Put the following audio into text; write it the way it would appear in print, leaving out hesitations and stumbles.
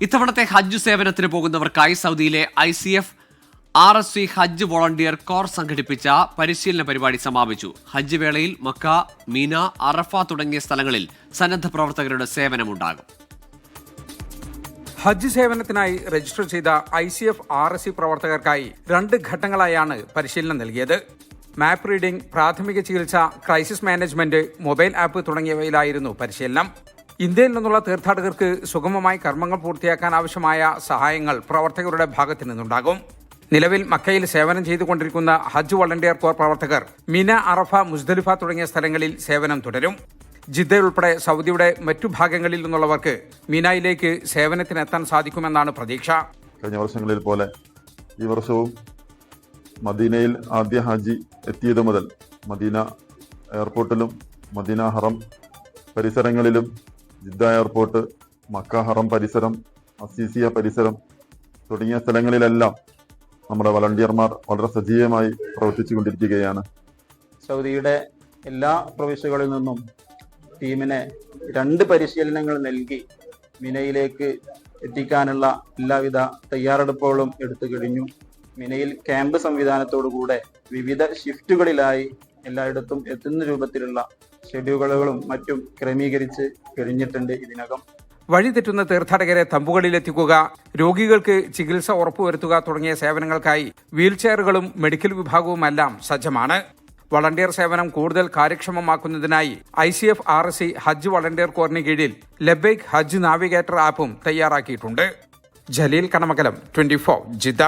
ഇത്തവണത്തെ ഹജ്ജ് സേവനത്തിന് പോകുന്നവർക്കായി സൗദിയിലെ ICF RSC ഹജ്ജ് വോളണ്ടിയർ കോർ സംഘടിപ്പിച്ച പരിശീലന പരിപാടി സമാപിച്ചു. ഹജ്ജ് വേളയിൽ മക്ക, മീന, അറഫ തുടങ്ങിയ സ്ഥലങ്ങളിൽ സന്നദ്ധ പ്രവർത്തകരുടെ സേവനമുണ്ടാകും. ഹജ്ജ് സേവനത്തിനായി രജിസ്റ്റർ ചെയ്ത ICF RSC പ്രവർത്തകർക്കായി 2 ഘട്ടങ്ങളായാണ് പരിശീലനം നൽകിയത്. മാപ്പ് റീഡിംഗ്, പ്രാഥമിക ചികിത്സ, ക്രൈസിസ് മാനേജ്മെന്റ്, മൊബൈൽ ആപ്പ് തുടങ്ങിയവയിലായിരുന്നു പരിശീലനം. ഇന്ത്യയിൽ നിന്നുള്ള തീർത്ഥാടകർക്ക് സുഗമമായി കർമ്മങ്ങൾ പൂർത്തിയാക്കാൻ ആവശ്യമായ സഹായങ്ങൾ പ്രവർത്തകരുടെ ഭാഗത്തു നിന്നുണ്ടാകും. നിലവിൽ മക്കയിൽ സേവനം ചെയ്തുകൊണ്ടിരിക്കുന്ന ഹജ്ജ് വോളണ്ടിയർ കോർ പ്രവർത്തകർ മിന, അറഫ, മുസ്ദലിഫ തുടങ്ങിയ സ്ഥലങ്ങളിൽ സേവനം തുടരും. ജിദ്ദയുൾപ്പെടെ സൗദിയുടെ മറ്റു ഭാഗങ്ങളിൽ നിന്നുള്ളവർക്ക് മിനായിലേക്ക് സേവനത്തിനെത്താൻ സാധിക്കുമെന്നാണ് പ്രതീക്ഷ. കഴിഞ്ഞ വർഷങ്ങളിൽ പോലെ ഈ വർഷവും മദീനയിൽ ആദ്യ ഹാജി എത്തിയത് മുതൽ മദീന എയർപോർട്ടിലും മദീന ഹറം പരിസരങ്ങളിലും, ജിദ്ദ എയർപോർട്ട്, മക്ക ഹറം പരിസരം, അസീസിയ പരിസരം തുടങ്ങിയ സ്ഥലങ്ങളിലെല്ലാം നമ്മുടെ വളണ്ടിയർമാർ വളരെ സജീവമായി പ്രവർത്തിച്ചുകൊണ്ടിരിക്കുകയാണ്. സൗദിയുടെ എല്ലാ പ്രവിശ്യകളിൽ നിന്നും ടീമിനെ 2 പരിശീലനങ്ങൾ നൽകി മിനയിലേക്ക് എത്തിക്കാനുള്ള എല്ലാവിധ തയ്യാറെടുപ്പുകളും എടുത്തു കഴിഞ്ഞു. മിനയിൽ ക്യാമ്പ് സംവിധാനത്തോടുകൂടെ വിവിധ ഷിഫ്റ്റുകളിലായി എല്ലായിടത്തും എത്തുന്ന രൂപത്തിലുള്ള ഷെഡ്യൂളുകളും മറ്റും ക്രമീകരിച്ച് കഴിഞ്ഞിട്ടുണ്ട്. ഇതിനകം വഴിതെറ്റുന്ന തീർത്ഥാടകരെ തമ്പുകളിലെത്തിക്കുക, രോഗികൾക്ക് ചികിത്സ ഉറപ്പുവരുത്തുക തുടങ്ങിയ സേവനങ്ങൾക്കായി വീൽചെയറുകളും മെഡിക്കൽ വിഭാഗവുമെല്ലാം സജ്ജമാണ്. വളണ്ടിയർ സേവനം കൂടുതൽ കാര്യക്ഷമമാക്കുന്നതിനായി ICF RSC ഹജ്ജ് വളണ്ടിയർ കോറിന് കീഴിൽ ലബൈക്ക് ഹജ്ജ് നാവിഗേറ്റർ ആപ്പും തയ്യാറാക്കിയിട്ടുണ്ട്. ജലീൽ കണമകലം, 24 ജിദ്ദ.